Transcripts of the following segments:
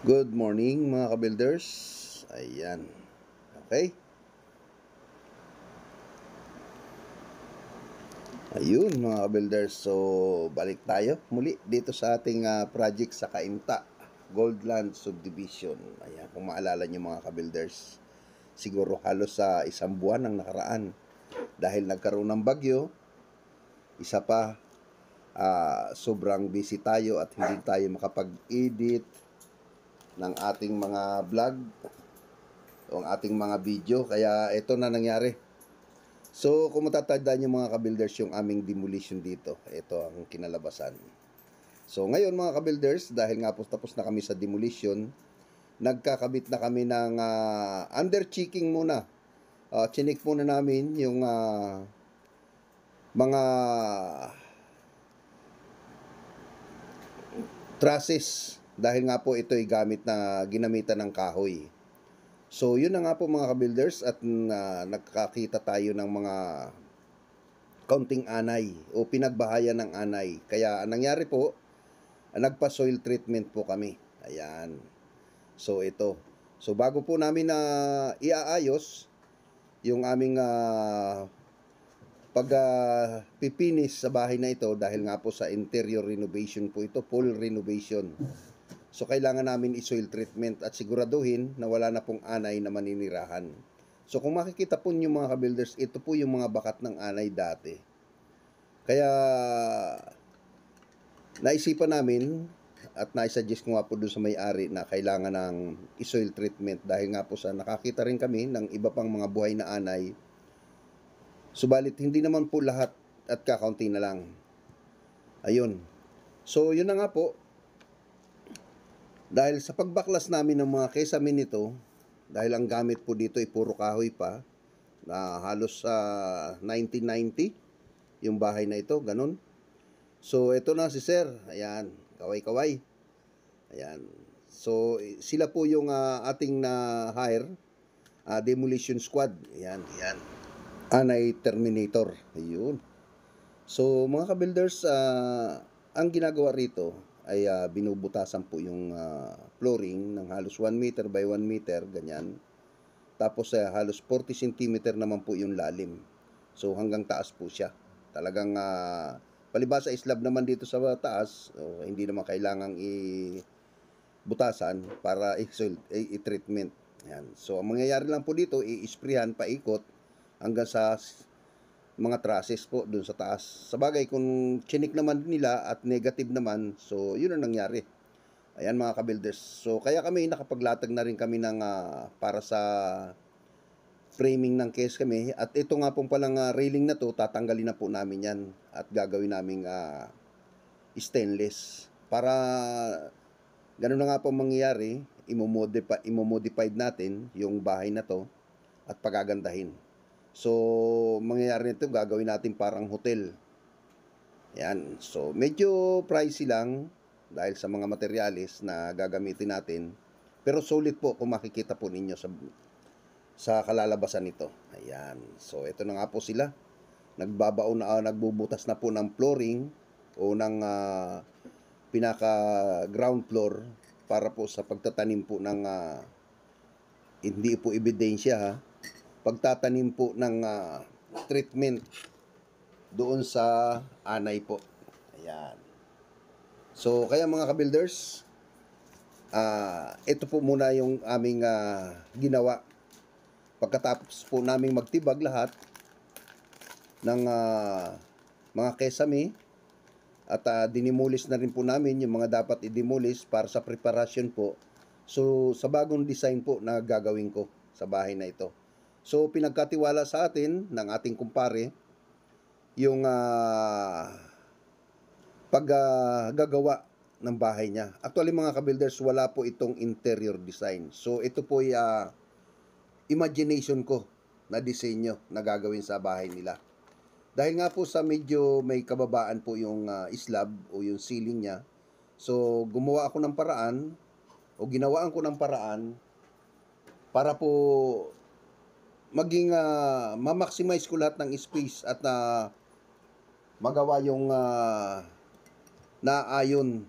Good morning mga ka-builders. Ayan. Okay. Ayun mga ka-builders. So, balik tayo muli dito sa ating project sa Cainta Goldland Subdivision. Ayan, kung maalala nyo mga ka-builders, siguro halos sa isang buwan ang nakaraan. Dahil nagkaroon ng bagyo, isa pa, sobrang busy tayo at hindi tayo makapag-edit ng ating mga vlog o ang ating mga video, kaya ito na nangyari. So kung matatandaan nyo mga ka-builders yung aming demolition dito, ito ang kinalabasan. So ngayon mga ka-builders, dahil nga po tapos na kami sa demolition, nagkakabit na kami ng under-checking muna. Chinik muna namin yung mga trusses, dahil nga po ito'y ginamitan ng kahoy. So, yun na nga po mga ka-builders, at nakakita tayo ng mga kaunting anay o pinagbahayan ng anay. Kaya ang nangyari po, nagpa-soil treatment po kami. Ayan. So, ito. So, bago po namin na iaayos yung aming pipinis sa bahay na ito, dahil nga po sa interior renovation po ito, full renovation. So, kailangan namin i-soil treatment at siguraduhin na wala na pong anay na maninirahan. So, kung makikita po nyo mga ka-builders, ito po yung mga bakat ng anay dati. Kaya, naisipan namin at naisuggest ko nga po doon sa may-ari na kailangan ng i-soil treatment, dahil nga po sa nakakita rin kami ng iba pang mga buhay na anay. Subalit, hindi naman po lahat at kakaunti na lang. Ayun. So, yun na nga po. Dahil sa pagbaklas namin ng mga kesame nito, dahil ang gamit po dito ay puro kahoy pa, na halos 1990 yung bahay na ito, ganun. So, ito na si Sir. Ayan, kaway-kaway. Ayan. So, sila po yung ating na-hire, demolition squad. Ayan, ayan. Anay Terminator. Ayun. So, mga ka-builders, ang ginagawa rito ay binubutasan po yung flooring ng halos 1 meter by 1 meter, ganyan. Tapos halos 40 cm naman po yung lalim. So hanggang taas po siya. Talagang palibasa slab naman dito sa taas, hindi naman kailangang butasan para i-treatment. Yan. So ang mangyayari lang po dito, i-sprayhan paikot hanggang sa mga trusses po dun sa taas. Sabagay, kung chinik naman nila at negative naman, so yun ang nangyari. Ayan mga ka-builders. So kaya kami nakapaglatag na rin kami ng para sa framing ng case kami. At ito nga pong palang railing na to, tatanggalin na po namin yan at gagawin naming stainless. Para ganun na nga po mangyayari, imomodified natin yung bahay na to at pagagandahin. So, mangyayari nito, gagawin natin parang hotel. Yan. So, medyo pricey lang dahil sa mga materyales na gagamitin natin. Pero solid po kung makikita po ninyo sa kalalabasan nito. Ayan. So, ito na nga po sila. Nagbabaon na, nagbubutas na po ng flooring o ng pinaka ground floor para po sa pagtatanim po ng hindi po ebidensya ha, pagtatanim po ng treatment doon sa anay po. Ayan. So, kaya mga ka-builders, ito po muna yung aming ginawa. Pagkatapos po naming magtibag lahat ng mga kesame at dinimulis na rin po namin yung mga dapat i-demolish para sa preparasyon po. So, sa bagong design po na gagawin ko sa bahay na ito. So, pinagkatiwala sa atin ng ating kumpare yung paggagawa ng bahay niya. Actually mga ka-builders, wala po itong interior design. So, ito po ay imagination ko na disenyo na gagawin sa bahay nila. Dahil nga po sa medyo may kababaan po yung slab o yung ceiling niya. So, gumawa ako ng paraan o ginawaan ko ng paraan para po maging ma-maximize ko lahat ng space at magawa yung naayon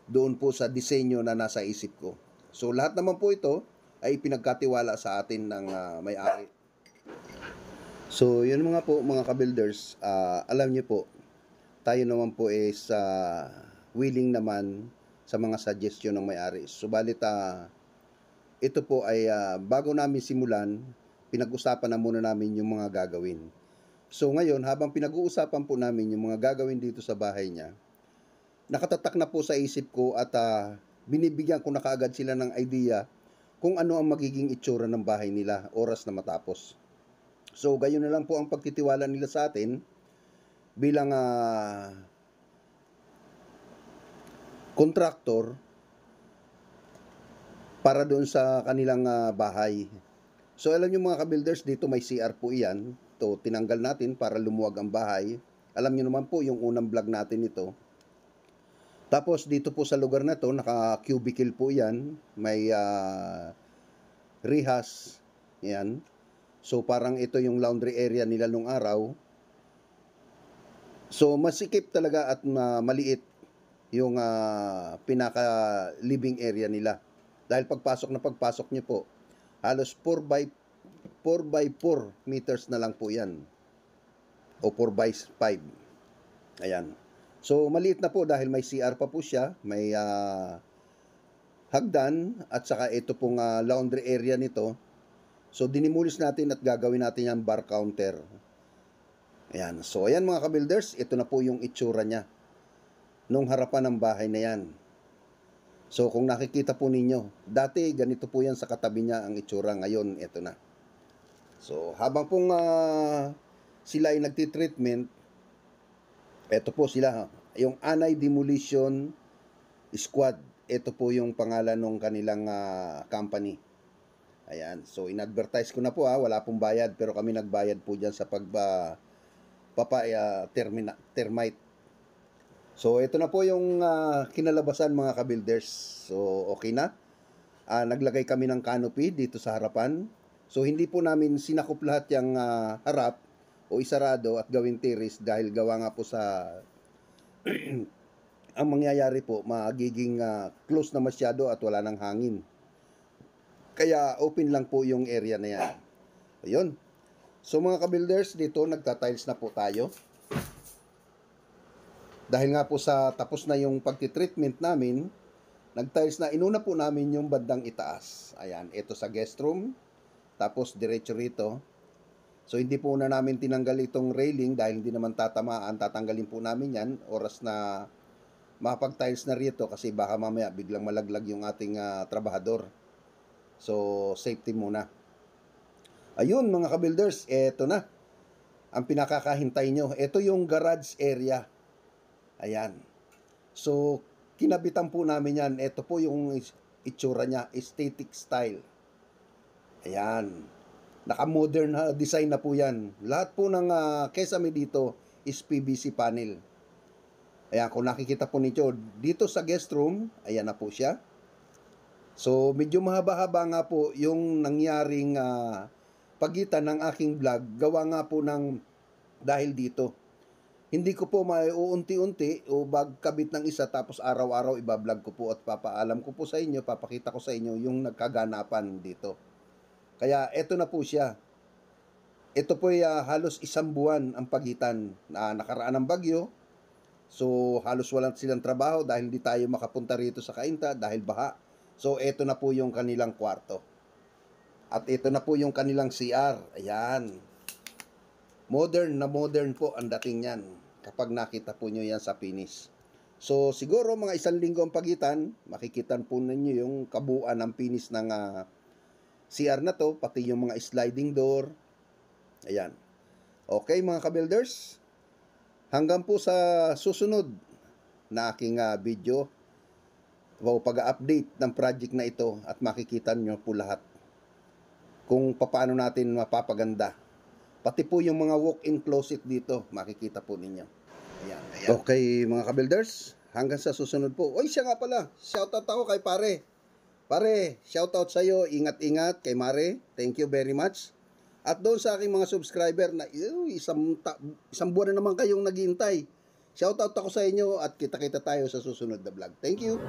doon po sa disenyo na nasa isip ko. So lahat naman po ito ay pinagkatiwala sa atin ng may-ari. So yun mga po mga ka-builders, alam niyo po, tayo naman po is willing naman sa mga suggestion ng may-ari. Subalit ito po ay bago namin simulan, pinag-usapan na muna namin yung mga gagawin. So ngayon, habang pinag-uusapan po namin yung mga gagawin dito sa bahay niya, nakatatak na po sa isip ko at binibigyan ko na kaagad sila ng idea kung ano ang magiging itsura ng bahay nila oras na matapos. So gayon na lang po ang pagtitiwala nila sa atin bilang kontraktor para doon sa kanilang bahay. So alam niyo mga ka-builders, dito may CR po iyan. Ito, tinanggal natin para lumuwag ang bahay. Alam niyo naman po yung unang vlog natin ito. Tapos dito po sa lugar na to, naka-cubicle po yan. May rehas. Yan. So parang ito yung laundry area nila nung araw. So masikip talaga at maliit yung pinaka-living area nila. Dahil pagpasok niyo po, halos 4x4 meters na lang po yan. O 4x5. Ayan. So, maliit na po dahil may CR pa po siya. May hagdan at saka ito pong laundry area nito. So, dinimulis natin at gagawin natin yung bar counter. Ayan. So, ayan mga ka-builders. Ito na po yung itsura niya nung harapan ng bahay na yan. So, kung nakikita po ninyo, dati ganito po yan sa katabi niya ang itsura. Ngayon, ito na. So, habang pong sila ay nagtitreatment, ito po sila, yung Anay Demolition Squad. Ito po yung pangalan ng kanilang company. Ayan. So, in-advertise ko na po wala pong bayad, pero kami nagbayad po dyan sa termite. So, ito na po yung kinalabasan mga ka-builders. So, okay na. Naglagay kami ng canopy dito sa harapan. So, hindi po namin sinakop lahat yung harap o isarado at gawin terrace dahil gawa nga po sa ang mangyayari po, magiging close na masyado at wala ng hangin. Kaya open lang po yung area na yan. Ayun. So, mga ka-builders, dito nagta-tiles na po tayo. Dahil nga po sa tapos na yung pagtitreatment namin, nag-tiles na, inuna po namin yung bandang itaas. Ayan, ito sa guest room, tapos diretso rito. So, hindi po na namin tinanggal itong railing dahil hindi naman tatamaan. Tatanggalin po namin yan, oras na mapag-tiles na rito kasi baka mamaya biglang malaglag yung ating trabahador. So, safety muna. Ayun mga ka-builders, eto na. Ang pinakakahintay nyo, ito yung garage area. Ayan. So, kinabitan po namin yan. Ito po yung itsura niya, aesthetic style. Ayan. Naka-modern design na po yan. Lahat po ng kesame dito is PVC panel. Ayan, kung nakikita po ninyo, dito sa guest room, ayan na po siya. So, medyo mahaba-haba nga po yung nangyaring pagitan ng aking vlog. Gawa nga po ng dahil dito. Hindi ko po maiuunti-unti o bagkabit ng isa tapos araw-araw ibablog ko po at papaalam ko po sa inyo, papakita ko sa inyo yung nagkaganapan dito. Kaya eto na po siya. Ito po ay halos 1 buwan ang pagitan na nakaraan ng bagyo. So halos walang silang trabaho dahil hindi tayo makapunta rito sa Cainta dahil baha. So eto na po yung kanilang kwarto. At ito na po yung kanilang CR. Ayan. Modern na modern po ang dating yan kapag nakita po nyo yan sa finish. So siguro mga 1 linggo ang pagitan, makikita po ninyo yung kabuuan ng finish ng CR na to, pati yung mga sliding door. Ayan. Okay mga ka-builders, hanggang po sa susunod na aking video o pag-update ng project na ito at makikita nyo po lahat kung paano natin mapapaganda. Pati po yung mga walk-in closet dito, makikita po ninyo. Ayan, ayan. Okay mga ka-builders, hanggang sa susunod po. Oy, siya nga pala, shoutout ako kay pare. Pare, shoutout sa iyo, ingat-ingat kay Mare. Thank you very much. At doon sa aking mga subscriber na isang buwan na naman kayong naghihintay. Shoutout ako sa inyo at kita-kita tayo sa susunod na vlog. Thank you.